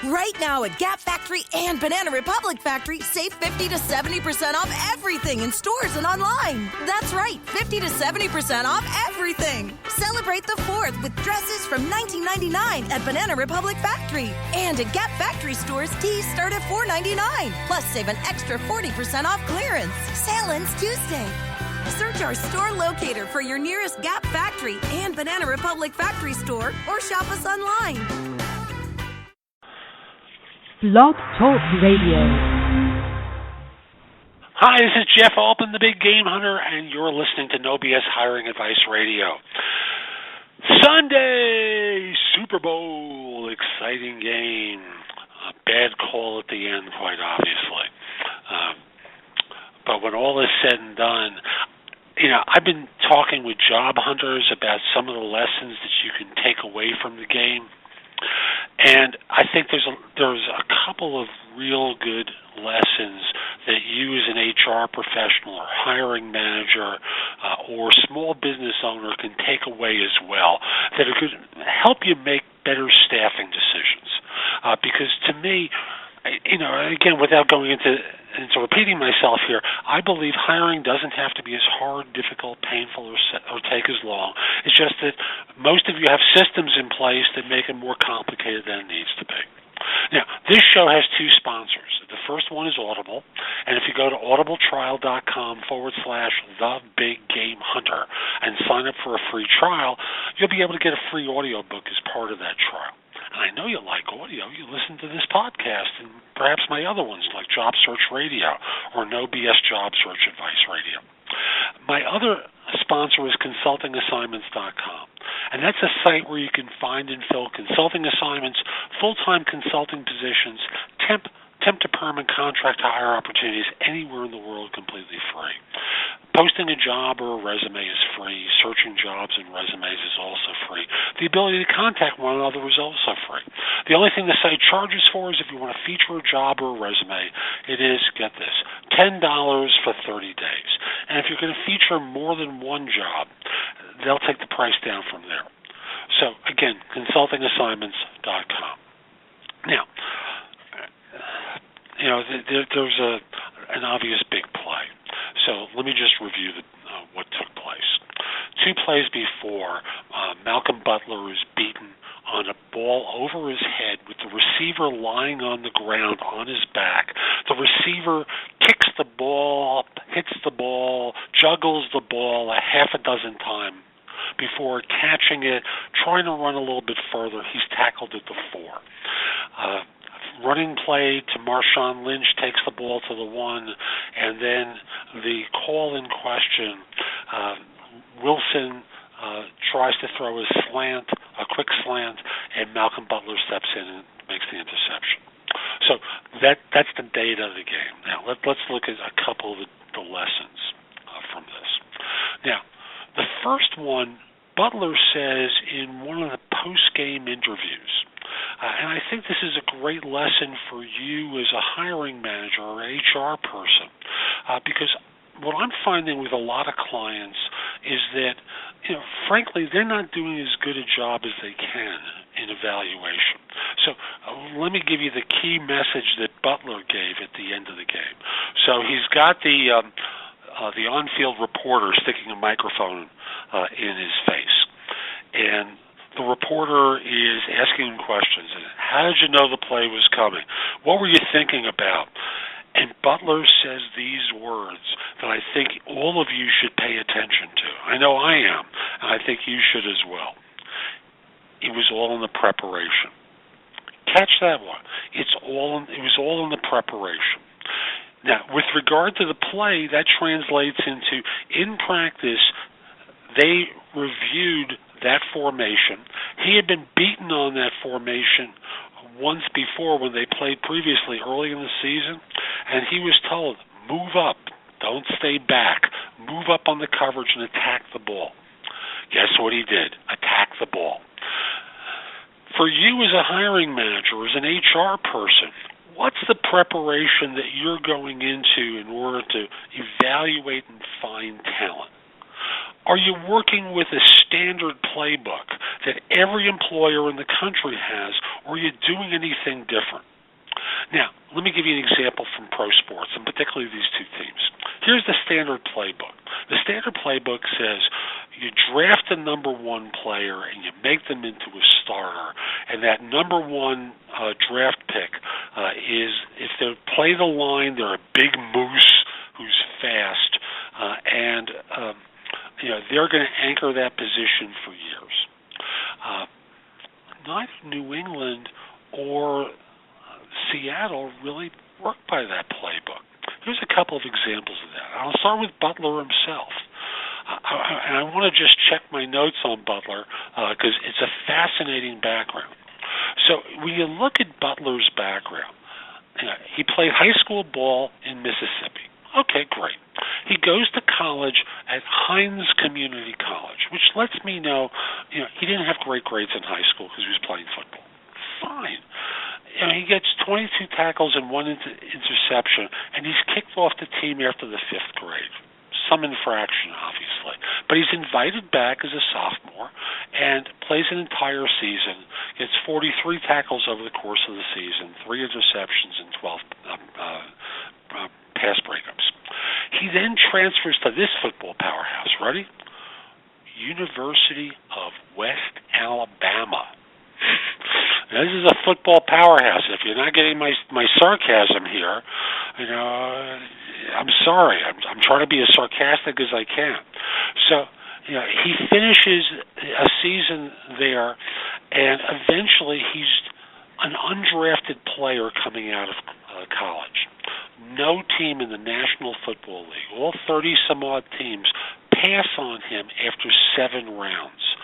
Right now at Gap Factory and Banana Republic Factory, save 50 to 70% off everything in stores and online. That's right, 50 to 70% off everything. Celebrate the 4th with dresses from $19.99 at Banana Republic Factory. And at Gap Factory stores, tees start at $4.99. Plus, save an extra 40% off clearance. Sale ends Tuesday. Search our store locator for your nearest Gap Factory and Banana Republic Factory store or shop us online. Blog Talk Radio. Hi, this is Jeff Altman, the Big Game Hunter, and you're listening to No BS Hiring Advice Radio. Sunday, Super Bowl, exciting game. A bad call at the end, quite obviously. But when all is said and done, I've been talking with job hunters about some of the lessons that you can take away from the game. And I think there's a couple of real good lessons that you as an HR professional or hiring manager or small business owner can take away as well that are going to help you make better staffing decisions. Because to me, again, without going into repeating myself here, I believe hiring doesn't have to be as hard, difficult, painful, or take as long. It's just that most of you have systems in place that make it more complicated than it needs to be. Now, this show has two sponsors. The first one is Audible, and if you go to audibletrial.com/thebiggamehunter and sign up for a free trial, you'll be able to get a free audiobook as part of that trial. And I know you like audio. You listen to this podcast and perhaps my other ones like Job Search Radio or No BS Job Search Advice Radio. My other sponsor is consultingassignments.com. And that's a site where you can find and fill consulting assignments, full-time consulting positions, temp to perm and contract hire opportunities anywhere in the world completely free. Posting a job or a resume is free. Searching jobs and resumes is also free. The ability to contact one another is also free. The only thing the site charges for is if you want to feature a job or a resume, it is, get this, $10 for 30 days. And if you're going to feature more than one job, they'll take the price down from there. So, again, consultingassignments.com. Now, there's an obvious big play. So let me just review what took place. Two plays before, Malcolm Butler is beaten on a ball over his head with the receiver lying on the ground on his back. The receiver kicks the ball up, hits the ball, juggles the ball a half a dozen times before catching it, trying to run a little bit further. He's tackled at the 4. Running play to Marshawn Lynch, takes the ball to the 1, and then the call in question, Wilson tries to throw a slant, a quick slant, and Malcolm Butler steps in and makes the interception. So that's the data of the game. Now let's look at a couple of the lessons from this. Now, the first one, Butler says in one of the post-game interviews, and I think this is a great lesson for you as a hiring manager or HR person, because what I'm finding with a lot of clients is that, frankly, they're not doing as good a job as they can in evaluation. So let me give you the key message that Butler gave at the end of the game. So he's got the on-field reporter sticking a microphone in his face, and the reporter is asking him questions. How did you know the play was coming? What were you thinking about? And Butler says these words that I think all of you should pay attention to. I know I am, and I think you should as well. It was all in the preparation. Catch that one. It was all in the preparation. Now, with regard to the play, that translates into, in practice, they reviewed that formation. He had been beaten on that formation once before when they played previously early in the season, and he was told, move up, don't stay back, move up on the coverage and attack the ball. Guess what he did? Attack the ball. For you as a hiring manager, as an HR person, what's the preparation that you're going into in order to evaluate and find talent? Are you working with a standard playbook that every employer in the country has, or are you doing anything different? Now, let me give you an example from pro sports, and particularly these two teams. Here's the standard playbook. The standard playbook says you draft a number one player and you make them into a starter, and that number one draft pick is, if they play the line, they're a big moose who's fast, and they're going to anchor that position for years. Neither New England or Seattle really worked by that playbook. Here's a couple of examples of that. I'll start with Butler himself. And I want to just check my notes on Butler because it's a fascinating background. So when you look at Butler's background, he played high school ball in Mississippi. Okay, great. He goes to college at Hines Community College, which lets me know, he didn't have great grades in high school because he was playing football. Fine. He gets 22 tackles and one interception, and he's kicked off the team after the 5th grade. Some infraction, obviously. But he's invited back as a sophomore and plays an entire season, gets 43 tackles over the course of the season, 3 interceptions, and 12 pass breakups. He then transfers to this football powerhouse. Ready? University of West Alabama. This is a football powerhouse. If you're not getting my sarcasm here, I'm sorry. I'm trying to be as sarcastic as I can. So, he finishes a season there, and eventually he's an undrafted player coming out of college. No team in the National Football League, all 30-some-odd teams, pass on him after 7 rounds.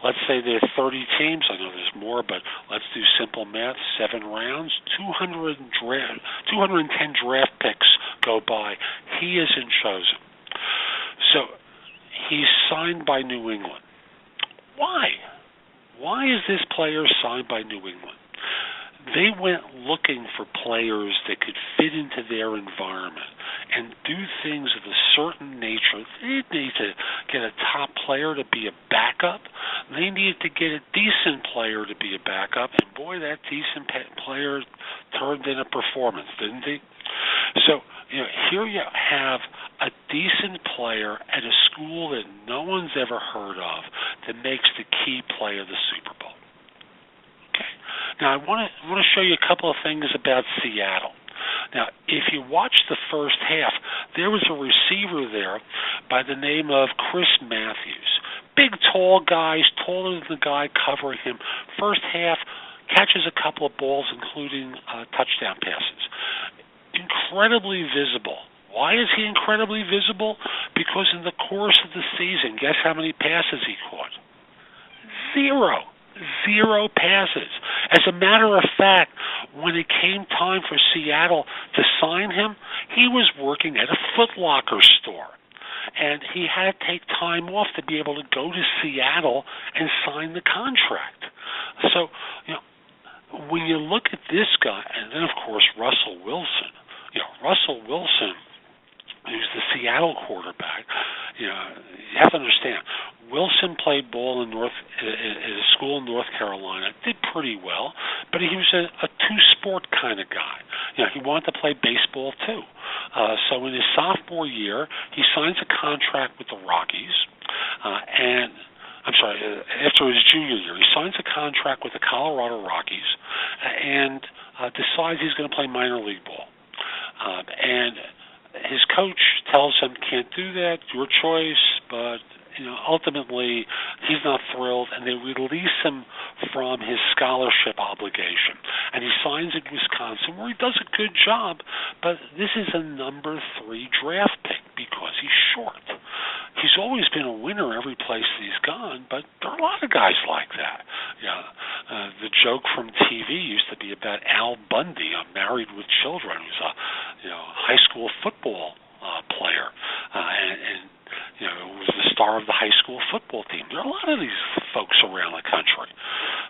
Let's say there are 30 teams. I know there's more, but let's do simple math. 7 rounds, 210 draft picks go by. He isn't chosen. So he's signed by New England. Why? Why is this player signed by New England? They went looking for players that could fit into their environment and do things of a certain nature. They didn't need to get a top player to be a backup. They needed to get a decent player to be a backup, and boy, that decent player turned in a performance, didn't he? So, here you have a decent player at a school that no one's ever heard of that makes the key play of the Super Bowl. Now, I want to show you a couple of things about Seattle. Now, if you watch the first half, there was a receiver there by the name of Chris Matthews. Big, tall guy, taller than the guy covering him. First half, catches a couple of balls, including touchdown passes. Incredibly visible. Why is he incredibly visible? Because in the course of the season, guess how many passes he caught? 0. 0 passes. As a matter of fact, when it came time for Seattle to sign him, he was working at a Foot Locker store. And he had to take time off to be able to go to Seattle and sign the contract. So, when you look at this guy, and then, of course, Russell Wilson. Russell Wilson, who's the Seattle quarterback, you have to understand, Wilson played ball in a school in North Carolina, did pretty well, but he was a two-sport kind of guy. He wanted to play baseball too. So in his sophomore year, he signs a contract with the Rockies, after his junior year, he signs a contract with the Colorado Rockies and decides he's going to play minor league ball. And his coach tells him, can't do that, your choice, but ultimately he's not thrilled, and they release him from his scholarship obligation. And he signs at Wisconsin, where he does a good job, but this is a number 3 draft pick because he's short. He's always been a winner every place that he's gone, but there are a lot of guys like that. The joke from TV used to be about Al Bundy on Married with Children, who's a high school football player, and was the star of the high school football team. There are a lot of these folks around the country.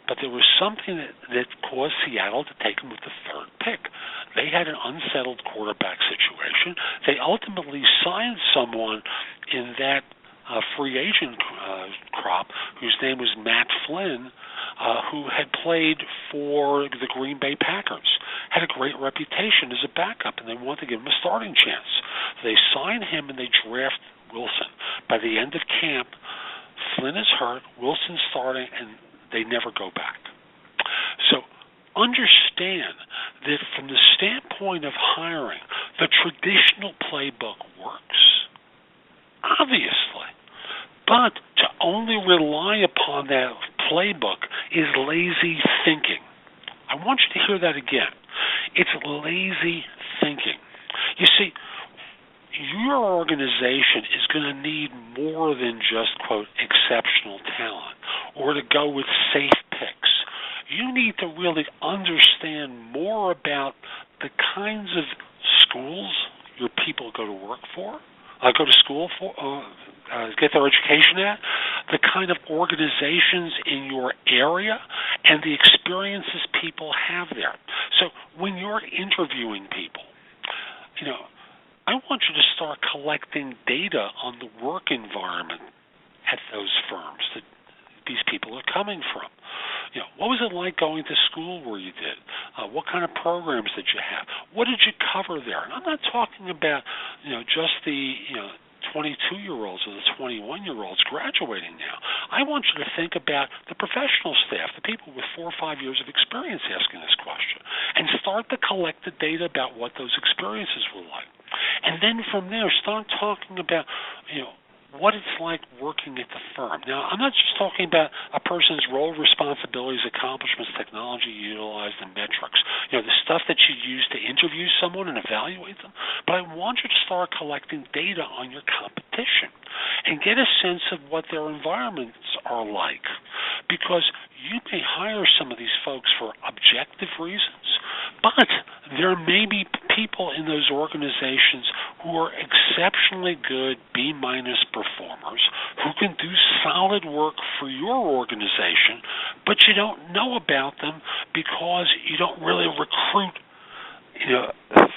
But there was something that caused Seattle to take him with the 3rd pick. They had an unsettled quarterback situation. They ultimately signed someone in that free agent crop whose name was Matt Flynn, who had played for the Green Bay Packers, had a great reputation as a backup, and they wanted to give him a starting chance. They sign him and they draft Wilson. By the end of camp, Flynn is hurt, Wilson's starting, and they never go back. So understand that from the standpoint of hiring, the traditional playbook works, obviously. But to only rely upon that playbook is lazy thinking. I want you to hear that again. It's lazy thinking. You see, your organization is going to need more than just, quote, exceptional talent or to go with safe picks. You need to really understand more about the kinds of schools your people go to work for, go to school for, get their education at, the kind of organizations in your area, and the experiences people have there. So when you're interviewing people, I want you to start collecting data on the work environment at those firms that these people are coming from. What was it like going to school where you did? What kind of programs did you have? What did you cover there? And I'm not talking about, just the, 22-year-olds or the 21-year-olds graduating now. I want you to think about the professional staff, the people with 4 or 5 years of experience asking this question, and start to collect the data about what those experiences were like. And then from there, start talking about, what it's like working at the firm. Now, I'm not just talking about a person's role, responsibilities, accomplishments, technology utilized, and metrics, the stuff that you use to interview someone and evaluate them, but I want you to start collecting data on your competition and get a sense of what their environments are like, because you may hire some of these folks for objective reasons, but there may be people in those organizations who are exceptionally good B-minus performers who can do solid work for your organization, but you don't know about them because you don't really recruit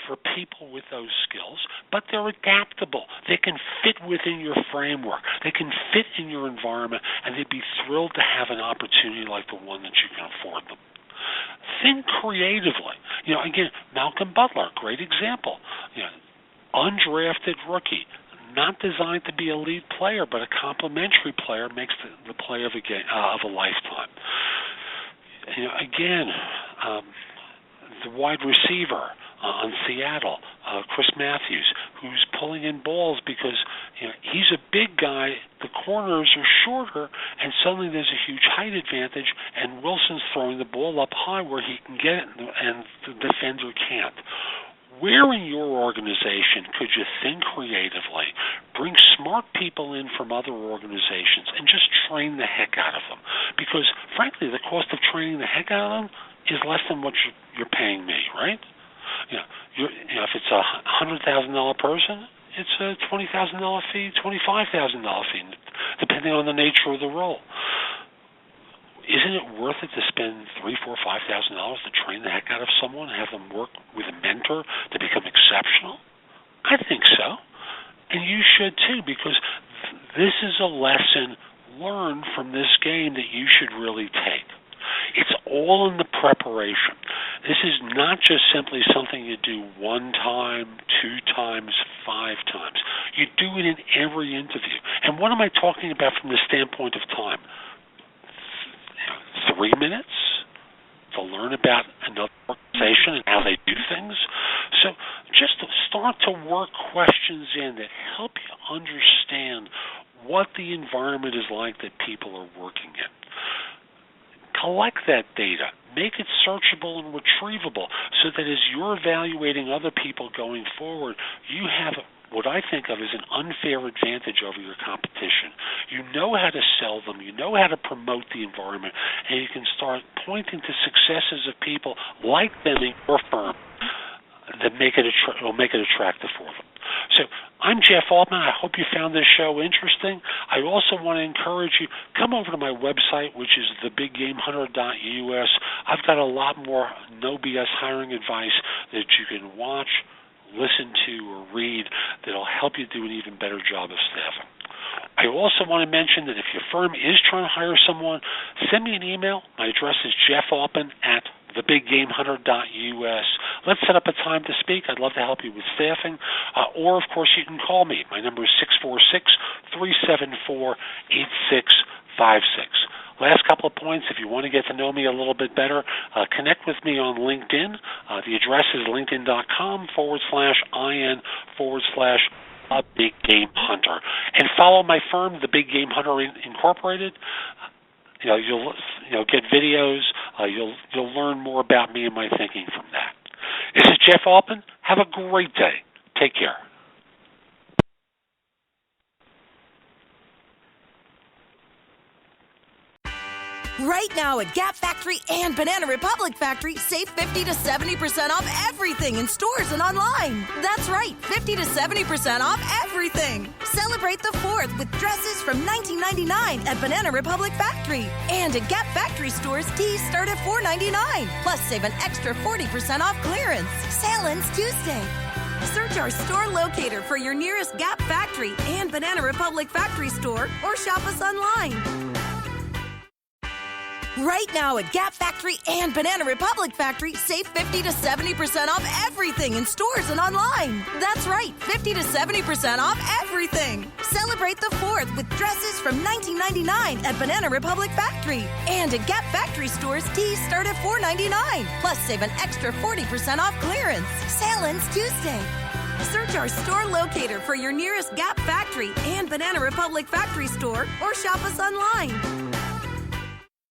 for people with those skills, but they're adaptable. They can fit within your framework. They can fit in your environment, and they'd be thrilled to have an opportunity like the one that you can afford them. Think creatively. Again, Malcolm Butler, great example. Undrafted rookie, not designed to be a lead player, but a complementary player, makes the play of a lifetime. The wide receiver on Seattle, Chris Matthews, who's pulling in balls because he's a big guy, the corners are shorter, and suddenly there's a huge height advantage, and Wilson's throwing the ball up high where he can get it, and the defender can't. Where in your organization could you think creatively, bring smart people in from other organizations, and just train the heck out of them? Because, frankly, the cost of training the heck out of them is less than what you're paying me, right? If it's a $100,000 person, it's a $20,000 fee, $25,000 fee, depending on the nature of the role. Isn't it worth it to spend $3,000, $4,000, $5,000 to train the heck out of someone and have them work with a mentor to become exceptional? I think so. And you should too, because this is a lesson learned from this game that you should really take. It's all in the preparation. This is not just simply something you do 1 time, 2 times, 5 times. You do it in every interview. And what am I talking about from the standpoint of time? 3 minutes to learn about another organization and how they do things. So just to start to work questions in that help you understand what the environment is like that people are working in. Collect that data. Make it searchable and retrievable so that as you're evaluating other people going forward, you have what I think of as an unfair advantage over your competition. You know how to sell them. You know how to promote the environment. And you can start pointing to successes of people like them in your firm that will make it attractive for them. So I'm Jeff Altman. I hope you found this show interesting. I also want to encourage you, come over to my website, which is thebiggamehunter.us. I've got a lot more no BS hiring advice that you can watch, listen to, or read that'll help you do an even better job of staffing. I also want to mention that if your firm is trying to hire someone, send me an email. My address is jeffopen@thebiggamehunter.us. Let's set up a time to speak. I'd love to help you with staffing. Or, of course, you can call me. My number is 646-374-8656. Last couple of points, if you want to get to know me a little bit better, connect with me on LinkedIn. The address is linkedin.com/IN/Big Game Hunter. And follow my firm, the Big Game Hunter Incorporated. You'll get videos. You'll learn more about me and my thinking from that. This is Jeff Altman. Have a great day. Take care. Right now at Gap Factory and Banana Republic Factory, save 50 to 70% off everything in stores and online. That's right, 50 to 70% off everything. Celebrate the 4th with dresses from $19.99 at Banana Republic Factory. And at Gap Factory stores, tees start at $4.99. Plus, save an extra 40% off clearance. Sale ends Tuesday. Search our store locator for your nearest Gap Factory and Banana Republic Factory store or shop us online. Right now at Gap Factory and Banana Republic Factory, save 50 to 70% off everything in stores and online. That's right, 50 to 70% off everything. Celebrate the 4th with dresses from $19.99 at Banana Republic Factory. And at Gap Factory stores, tees start at $4.99. Plus, save an extra 40% off clearance. Sale ends Tuesday. Search our store locator for your nearest Gap Factory and Banana Republic Factory store or shop us online.